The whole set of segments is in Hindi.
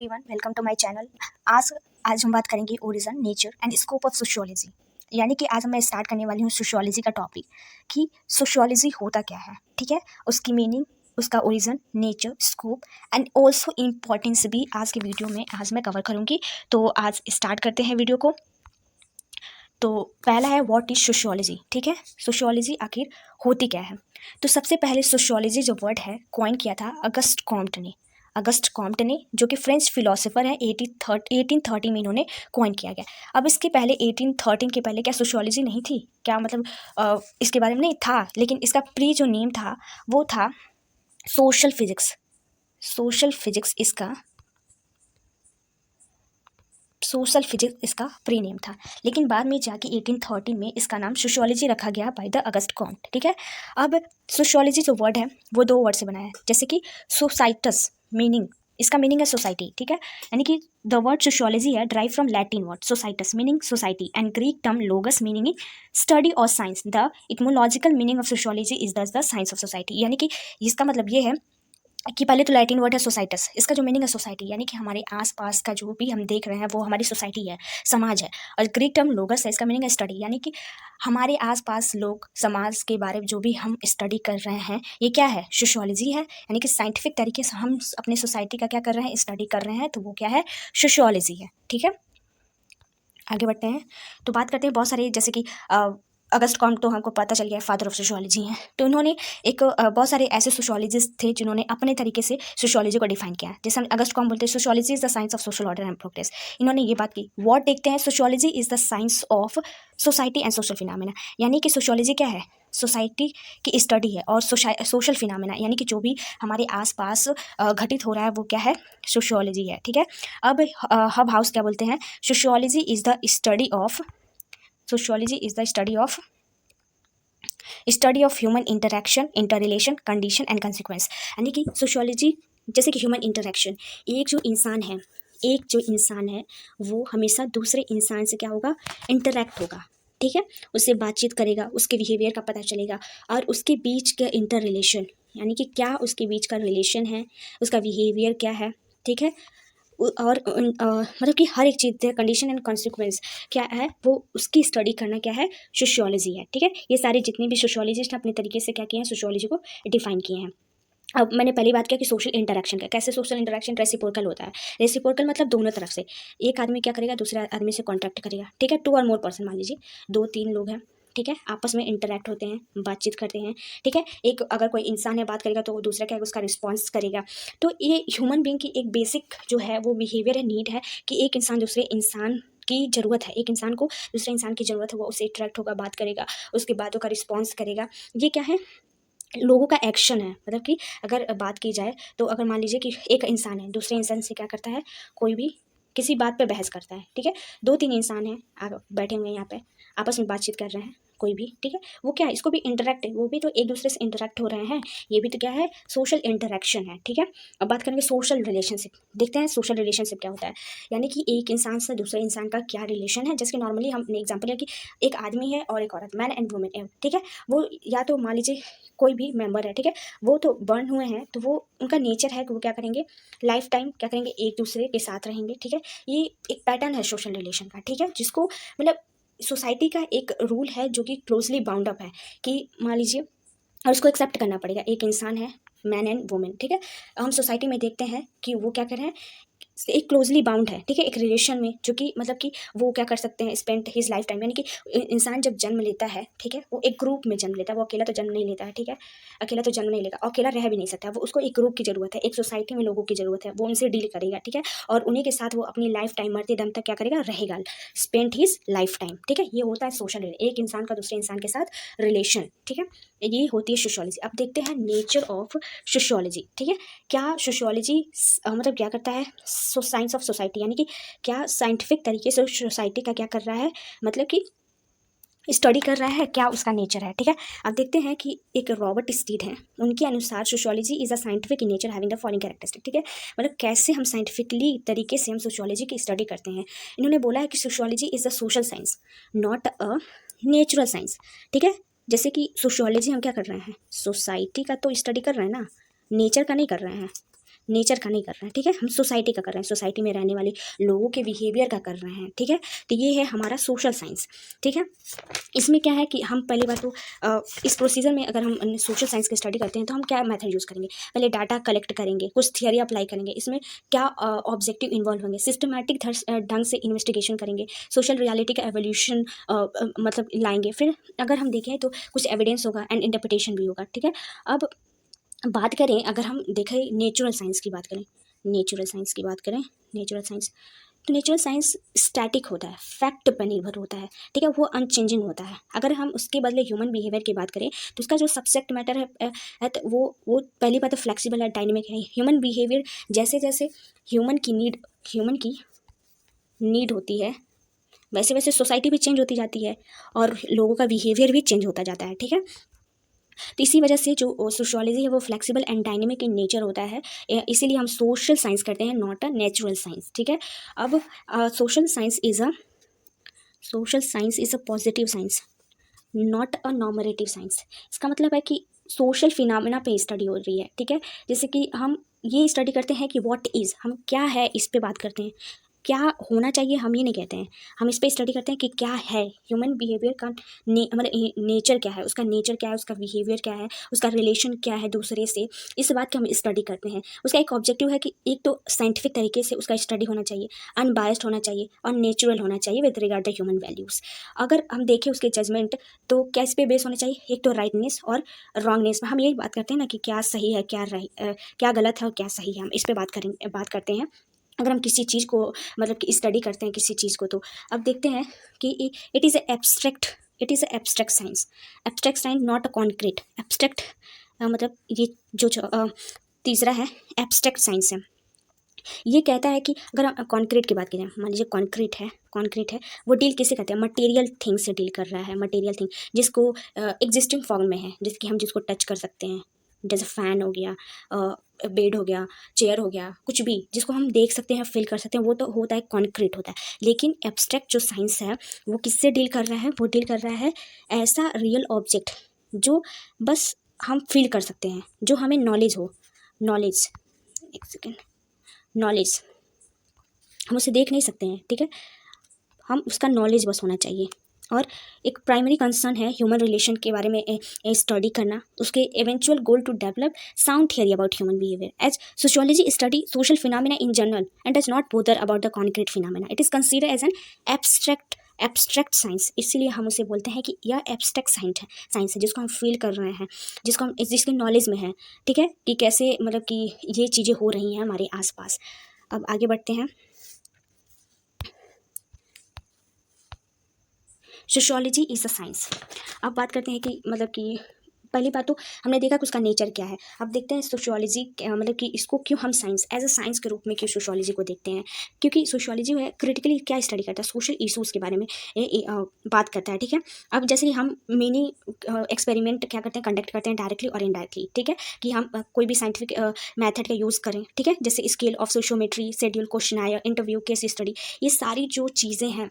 Everyone, welcome to my channel. आज हम बात करेंगे origin, nature and scope of sociology. यानी कि आज मैं स्टार्ट करने वाली हूँ सोशियोलॉजी का टॉपिक कि सोशियोलॉजी होता क्या है। ठीक है, उसकी मीनिंग, उसका origin, nature, scope and also importance भी आज के वीडियो में आज मैं कवर करूँगी। तो आज स्टार्ट करते हैं वीडियो को। तो पहला है व्हाट इज सोशियोलॉजी। ठीक है, सोशियोलॉजी आखिर होती क्या है। तो सबसे पहले सोशियोलॉजी जो वर्ड है कॉइन किया था अगस्ट कॉम्ट ने, जो कि फ्रेंच फिलोसोफर हैं। 1830 में इन्होंने कॉइन किया गया। अब इसके पहले 1813 के पहले क्या सोशियोलॉजी नहीं थी क्या, मतलब इसके बारे में नहीं था, लेकिन इसका प्री जो नेम था वो था सोशल फिजिक्स। सोशल फिजिक्स इसका प्री नेम था, लेकिन बाद में जाके 1813 में इसका नाम सोशियोलॉजी रखा गया बाय द अगस्ट कॉम्ट। ठीक है, अब सोशियोलॉजी जो वर्ड है वो दो वर्ड से बना है, जैसे कि सोसाइटस, मीनिंग, इसका मीनिंग है सोसाइटी। ठीक है, यानी कि द वर्ड सोशियोलॉजी है derive from Latin word societas meaning society and Greek term logos meaning study और science. The etymological meaning of sociology is thus the science of society. यानी कि इसका मतलब ये है कि पहले तो लैटिन वर्ड है सोसाइटस, इसका जो मीनिंग है सोसाइटी, यानी कि हमारे आसपास का जो भी हम देख रहे हैं वो हमारी सोसाइटी है, समाज है। और ग्रीक टर्म लोगस है, इसका मीनिंग है स्टडी, यानी कि हमारे आसपास लोग, समाज के बारे में जो भी हम स्टडी कर रहे हैं, ये क्या है, सोशियोलॉजी है। यानी कि साइंटिफिक तरीके से हम अपने सोसाइटी का क्या कर रहे हैं, स्टडी कर रहे हैं, तो वो क्या है, सोशियोलॉजी है। ठीक है, आगे बढ़ते हैं। तो बात करते हैं बहुत सारे, जैसे कि अगस्ट कॉम्ट तो हमको पता चल गया फादर ऑफ सोशियोलॉजी हैं। तो इन्होंने एक बहुत सारे ऐसे सोशियोलॉजिस्ट थे जिन्होंने अपने तरीके से सोशियोलॉजी को डिफाइन किया। जैसे हम अगस्ट कॉम्ट बोलते हैं sociology is the science of social order and progress. इन्होंने ये बात की, व्हाट देखते हैं, sociology is the science of society and social phenomena. यानी कि सोशियोलॉजी क्या है, सोसाइटी की स्टडी है, और सोशल फिनोमेना यानी कि जो भी हमारे आसपास घटित हो रहा है वो क्या है, सोशियोलॉजी है। ठीक है, अब हब हाउस क्या बोलते हैं, sociology is the study of human interaction, interrelation, condition and consequence. यानी कि सोशियोलॉजी, जैसे कि ह्यूमन इंटरेक्शन, एक जो इंसान है वो हमेशा दूसरे इंसान से क्या होगा, इंटरेक्ट होगा। ठीक है, उससे बातचीत करेगा, उसके बिहेवियर का पता चलेगा, और उसके बीच का इंटर रिलेशन, यानी कि क्या उसके बीच का रिलेशन है, उसका बिहेवियर क्या है। ठीक है, और मतलब कि हर एक चीज़, कंडीशन एंड कॉन्सिक्वेंस क्या है, वो उसकी स्टडी करना क्या है, सोशियोलॉजी है। ठीक है, ये सारे जितने भी सोशियोलॉजिस्ट अपने तरीके से क्या किए हैं, सोशियोलॉजी को डिफाइन किए हैं। अब मैंने पहली बात किया कि सोशल इंटरेक्शन का, कैसे सोशल इंटरेक्शन रेसिप्रोकल होता है। रेसिप्रोकल मतलब दोनों तरफ से, एक आदमी क्या करेगा, दूसरे आदमी से कॉन्टैक्ट करेगा। ठीक है, 2 और मोर पर्सन, मान लीजिए 2-3 लोग हैं, ठीक है, आपस में इंटरेक्ट होते हैं, बातचीत करते हैं। ठीक है, एक अगर कोई इंसान है बात करेगा तो दूसरा क्या है, उसका रिस्पॉन्स करेगा। तो ये ह्यूमन बीइंग की एक बेसिक जो है वो बिहेवियर है, नीड है, कि एक इंसान दूसरे इंसान की ज़रूरत है, एक इंसान को दूसरे इंसान की ज़रूरत है, वो उससे इंटरेक्ट होगा, बात करेगा, उसकी बातों का रिस्पॉन्स करेगा। ये क्या है, लोगों का एक्शन है। मतलब कि अगर बात की जाए तो अगर मान लीजिए कि एक इंसान है दूसरे इंसान से क्या करता है, कोई भी किसी बात पे बहस करता है। ठीक है, 2-3 इंसान हैं, आप बैठे हुए हैं यहाँ पे, आपस में बातचीत कर रहे हैं कोई भी। ठीक है, वो क्या है, इसको भी इंटरेक्ट है, वो भी तो एक दूसरे से इंटरेक्ट हो रहे हैं, ये भी तो क्या है, सोशल इंटरेक्शन है। ठीक है, अब बात करेंगे सोशल रिलेशनशिप, देखते हैं सोशल रिलेशनशिप क्या होता है। यानी कि एक इंसान से दूसरे इंसान का क्या रिलेशन है, जैसे कि नॉर्मली हमने एग्जाम्पल लिया कि एक आदमी है और एक औरत, मैन एंड वुमेन है। ठीक है, वो या तो मान लीजिए कोई भी मेंबर है, ठीक है, वो तो बर्न हुए हैं, तो वो उनका नेचर है कि वो क्या करेंगे, लाइफ टाइम क्या करेंगे, एक दूसरे के साथ रहेंगे। ठीक है, ये एक पैटर्न है सोशल रिलेशन का। ठीक है, जिसको मतलब सोसाइटी का एक रूल है जो कि क्लोजली बाउंड अप है, कि मान लीजिए, और उसको एक्सेप्ट करना पड़ेगा, एक इंसान है, मैन एंड वुमेन। ठीक है, हम सोसाइटी में देखते हैं कि वो क्या कर रहे हैं, एक क्लोजली बाउंड है। ठीक है, एक रिलेशन में, जो कि मतलब कि वो क्या कर सकते हैं, स्पेंड हिज लाइफ टाइम, यानी कि इंसान जब जन्म लेता है, ठीक है, वो एक ग्रुप में जन्म लेता है, वो अकेला तो जन्म नहीं लेता है। ठीक है, अकेला तो जन्म नहीं लेगा, अकेला रह भी नहीं सकता है, वो उसको एक ग्रुप की जरूरत है, एक सोसाइटी में लोगों की जरूरत है, वो उनसे डील करेगा। ठीक है, और उन्हीं के साथ वो अपनी लाइफ टाइम, मरते दम तक क्या करेगा, रहेगा, स्पेंड हिज लाइफ टाइम। ठीक है, ये होता है सोशल, एक इंसान का दूसरे इंसान के साथ रिलेशन। ठीक है, ये होती है सोशियोलॉजी। अब देखते हैं नेचर ऑफ सोशियोलॉजी। ठीक है, क्या सोशियोलॉजी मतलब क्या करता है, साइंस ऑफ सोसाइटी, यानी कि क्या साइंटिफिक तरीके से सोसाइटी का क्या कर रहा है, मतलब कि स्टडी कर रहा है, क्या उसका नेचर है। ठीक है, अब देखते हैं कि एक रॉबर्ट स्टीड हैं, उनके अनुसार sociology is a scientific in nature having the following characteristic. ठीक है, मतलब कैसे हम साइंटिफिकली तरीके से हम सोशियोलॉजी की स्टडी करते हैं। इन्होंने बोला है कि sociology is a social science, not a natural science. ठीक है, जैसे कि सोशियोलॉजी हम क्या कर रहे हैं, सोसाइटी का तो स्टडी कर रहे हैं ना, नेचर का नहीं कर रहे हैं। नेचर का नहीं कर रहे हैं, ठीक है, हम सोसाइटी का कर रहे हैं, सोसाइटी में रहने वाले लोगों के बिहेवियर का कर रहे हैं, ठीक है। तो ये है हमारा सोशल साइंस, ठीक है। इसमें क्या है कि हम पहली बात तो इस प्रोसीजर में अगर हम सोशल साइंस की स्टडी करते हैं तो हम क्या मेथड यूज़ करेंगे, पहले डाटा कलेक्ट करेंगे, कुछ थियरी अप्लाई करेंगे, इसमें क्या ऑब्जेक्टिव इन्वॉल्व होंगे, सिस्टमैटिक ढंग से इन्वेस्टिगेशन करेंगे, सोशल रियलिटी का एवोल्यूशन मतलब लाएंगे, फिर अगर हम देखें तो कुछ एविडेंस होगा एंड इंटरप्रिटेशन भी होगा, ठीक है। अब बात करें, अगर हम देखें नेचुरल साइंस की बात करें, नेचुरल साइंस की बात करें, नेचुरल साइंस, तो नेचुरल साइंस स्टैटिक होता है, फैक्ट पर निर्भर होता है, ठीक है, वो अनचेंजिंग होता है। अगर हम उसके बदले ह्यूमन बिहेवियर की बात करें तो उसका जो सब्जेक्ट मैटर है तो वो पहली बात तो फ्लेक्सिबल है, डायनेमिक है। ह्यूमन बिहेवियर जैसे जैसे ह्यूमन की नीड होती है वैसे वैसे सोसाइटी भी चेंज होती जाती है और लोगों का बिहेवियर भी चेंज होता जाता है, ठीक है। तो इसी वजह से जो सोशियोलॉजी है वो flexible and dynamic in nature होता है, इसीलिए हम सोशल साइंस करते हैं, नॉट अ नेचुरल साइंस, ठीक है। अब social science is a positive science, not a normative science. इसका मतलब है कि सोशल फिनोमेना पे स्टडी हो रही है, ठीक है। जैसे कि हम ये स्टडी करते हैं कि व्हाट इज़, हम क्या है इस पे बात करते हैं, क्या होना चाहिए हम ये नहीं कहते हैं, हम इस पे स्टडी करते हैं कि क्या है ह्यूमन बिहेवियर का मतलब नेचर क्या है, उसका नेचर क्या है, उसका बिहेवियर क्या है, उसका रिलेशन क्या है दूसरे से, इस बात की हम स्टडी करते हैं। उसका एक ऑब्जेक्टिव है कि एक तो साइंटिफिक तरीके से उसका स्टडी होना चाहिए, अनबायस्ड होना चाहिए और नेचुरल होना चाहिए with regard the human values. अगर हम देखें उसके जजमेंट तो क्या इस पे बेस होना चाहिए, एक तो राइटनेस और रॉन्गनेस में हम यही बात करते हैं ना कि क्या सही है, क्या गलत है और क्या सही है, हम इस पे बात करते हैं। अगर हम किसी चीज़ को मतलब कि स्टडी करते हैं किसी चीज़ को, तो अब देखते हैं कि it is abstract science, not a concrete. Abstract मतलब ये तीसरा है एब्स्ट्रैक्ट साइंस है। ये कहता है कि अगर हम कॉन्क्रीट की बात करें, मान लीजिए कॉन्क्रीट है, वो डील किससे करते हैं, मटेरियल थिंग से डील कर रहा है, मटेरियल थिंग जिसको एग्जिस्टिंग फॉर्म में है, जिसकी हम जिसको टच कर सकते हैं, जैसे फ़ैन हो गया, बेड हो गया, चेयर हो गया, कुछ भी जिसको हम देख सकते हैं, फील कर सकते हैं, वो तो होता है कॉन्क्रीट होता है। लेकिन एब्स्ट्रैक्ट जो साइंस है वो किससे डील कर रहा है, वो डील कर रहा है ऐसा रियल ऑब्जेक्ट जो बस हम फील कर सकते हैं, जो हमें नॉलेज हो, नॉलेज एक सेकेंड, नॉलेज हम उसे देख नहीं सकते हैं, ठीक है, हम उसका नॉलेज बस होना चाहिए। और एक प्राइमरी कंसर्न है ह्यूमन रिलेशन के बारे में स्टडी करना, उसके eventual goal to develop sound theory about human behaviour. As sociology study social phenomena in general and does not bother about the concrete phenomena, it is consider as an abstract science. इसीलिए हम उसे बोलते हैं कि यह एब्स्ट्रैक्ट साइंस है जिसको हम फील कर रहे हैं, जिसके नॉलेज में है, ठीक है, कि कैसे मतलब कि ये चीज़ें हो रही हैं हमारे आसपास। अब आगे बढ़ते हैं। Sociology is a science. अब बात करते हैं कि मतलब कि पहली बात तो हमने देखा कि उसका नेचर क्या है। अब देखते हैं सोशियोलॉजी मतलब कि इसको क्यों हम साइंस एज अ साइंस के रूप में क्यों सोशियोलॉजी को देखते हैं, क्योंकि सोशियोलॉजी है क्रिटिकली क्या स्टडी करता है, सोशल इशूज़ के बारे में बात करता है, ठीक है। अब जैसे कि हम मिनी एक्सपेरिमेंट क्या करते हैं, कंडक्ट करते हैं डायरेक्टली और इनडायरेक्टली, ठीक है, कि हम कोई भी साइंटिफिक मैथड का यूज़ करें, ठीक है, जैसे scale of sociometry, schedule, questionnaire, interview, case study, ये सारी जो चीज़ें हैं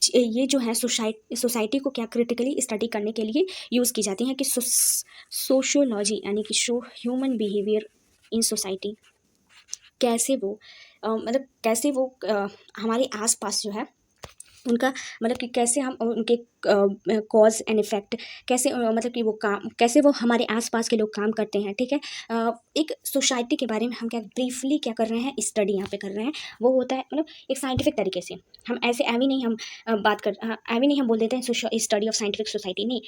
ये जो है सोसाइटी को क्या क्रिटिकली स्टडी करने के लिए यूज़ की जाती हैं कि सोशियोलॉजी यानी कि ह्यूमन बिहेवियर इन सोसाइटी कैसे वो मतलब कैसे वो हमारे आसपास जो है उनका मतलब कि कैसे हम उनके कॉज एंड इफ़ेक्ट कैसे मतलब कि वो काम कैसे वो हमारे आसपास के लोग काम करते हैं, ठीक है। एक सोसाइटी के बारे में हम क्या ब्रीफली क्या कर रहे हैं, स्टडी यहाँ पे कर रहे हैं, वो होता है मतलब एक साइंटिफिक तरीके से। हम ऐसे एवी नहीं हम एवी नहीं हम बोल देते हैं स्टडी ऑफ साइंटिफिक सोसाइटी, नहीं,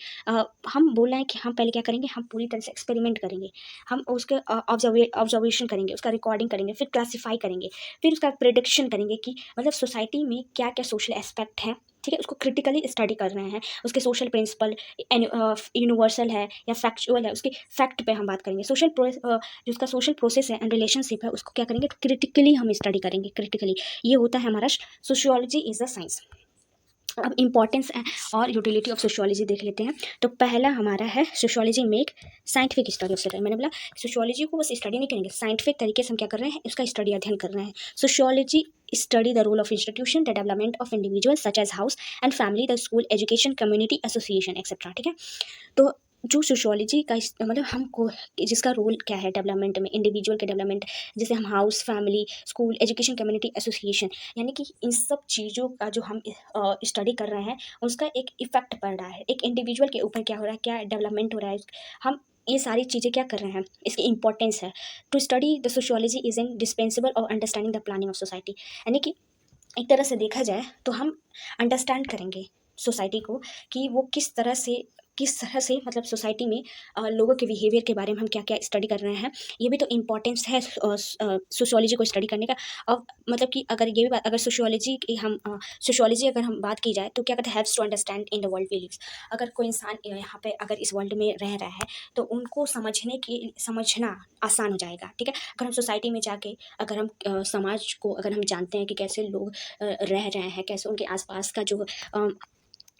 हम बोल रहे हैं कि हम पहले क्या करेंगे, हम पूरी तरह से एक्सपेरिमेंट करेंगे, हम उसके ऑब्जर्वेशन करेंगे, उसका रिकॉर्डिंग करेंगे, फिर क्लासीफाई करेंगे, फिर उसका प्रिडिक्शन करेंगे कि मतलब सोसाइटी में क्या क्या सोशल एस्पेक्ट है, ठीक है, उसको क्रिटिकली स्टडी कर रहे हैं, उसके सोशल प्रिंसिपल यूनिवर्सल है या फैक्चुअल है, उसके फैक्ट पे हम बात करेंगे। जो उसका सोशल प्रोसेस है एंड रिलेशनशिप है उसको क्या करेंगे, क्रिटिकली हम स्टडी करेंगे, क्रिटिकली। ये होता है हमारा सोशियोलॉजी इज़ अ साइंस। अब इम्पॉर्टेंस और यूटिलिटी ऑफ सोशियोलॉजी देख लेते हैं। तो पहला हमारा है sociology make scientific study of society. मैंने बोला सोशियोलॉजी को बस स्टडी नहीं करेंगे, साइंटिफिक तरीके से हम क्या कर रहे हैं, इसका स्टडी अध्ययन कर रहे हैं। Sociology study the role of institution, the development of individual such as house and family, the school, education, community, association etcetera, ठीक है। तो जो सोशियोलॉजी का मतलब हमको जिसका रोल क्या है डेवलपमेंट में, इंडिविजुअल के डेवलपमेंट, जैसे हम house, family, school, education, community, association, यानी कि इन सब चीज़ों का जो हम स्टडी कर रहे हैं, उसका एक इफ़ेक्ट पड़ रहा है। एक इंडिविजुअल के ऊपर क्या हो रहा है, क्या डेवलपमेंट हो रहा है, हम ये सारी चीज़ें क्या कर रहे हैं, इसकी इंपॉर्टेंस है। To study the sociology is indispensable of understanding the planning of society, यानी कि एक तरह से देखा जाए तो हम अंडरस्टैंड करेंगे सोसाइटी को कि वो किस तरह से मतलब सोसाइटी में लोगों के बिहेवियर के बारे में हम क्या क्या स्टडी कर रहे हैं। ये भी तो इम्पोर्टेंस है सोशियोलॉजी को स्टडी करने का। और मतलब कि अगर ये भी बात, अगर सोशियोलॉजी अगर हम बात की जाए तो क्या कहते हैं, helps to understand in the world we lives. अगर कोई इंसान यहाँ पे अगर इस वर्ल्ड में रह रहा है तो उनको समझना आसान हो जाएगा, ठीक है। अगर हम सोसाइटी में जाके अगर हम समाज को अगर हम जानते हैं कि कैसे लोग रह रहे हैं, कैसे उनके आसपास का जो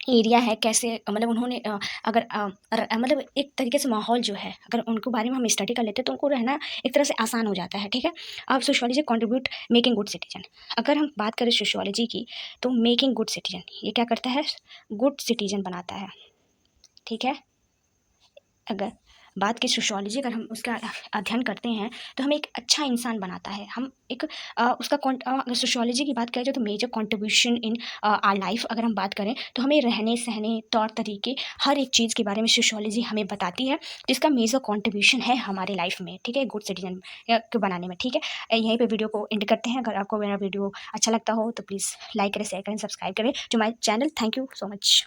एरिया है, कैसे मतलब उन्होंने मतलब एक तरीके से माहौल जो है, अगर उनको बारे में हम स्टडी कर लेते हैं तो उनको रहना एक तरह से आसान हो जाता है, ठीक है। अब sociology contribute making good citizen. अगर हम बात करें सोशियोलॉजी की, तो मेकिंग गुड सिटीजन ये क्या करता है, गुड सिटीजन बनाता है, ठीक है। अगर बात की सोशियोलॉजी, अगर हम उसका अध्ययन करते हैं तो हमें एक अच्छा इंसान बनाता है। हम एक अगर सोशियोलॉजी की बात करें जाए तो major contribution in our life, अगर हम बात करें तो हमें रहने सहने तौर तरीके हर एक चीज़ के बारे में सोशियोलॉजी हमें बताती है, जिसका मेजर कंट्रीब्यूशन है हमारे लाइफ में, ठीक है, गुड सिटीजन को बनाने में, ठीक है। यहीं पे वीडियो को एंड करते हैं। अगर आपको मेरा वीडियो अच्छा लगता हो तो प्लीज़ लाइक करें, शेयर करें, सब्सक्राइब करें to my channel. Thank you so much.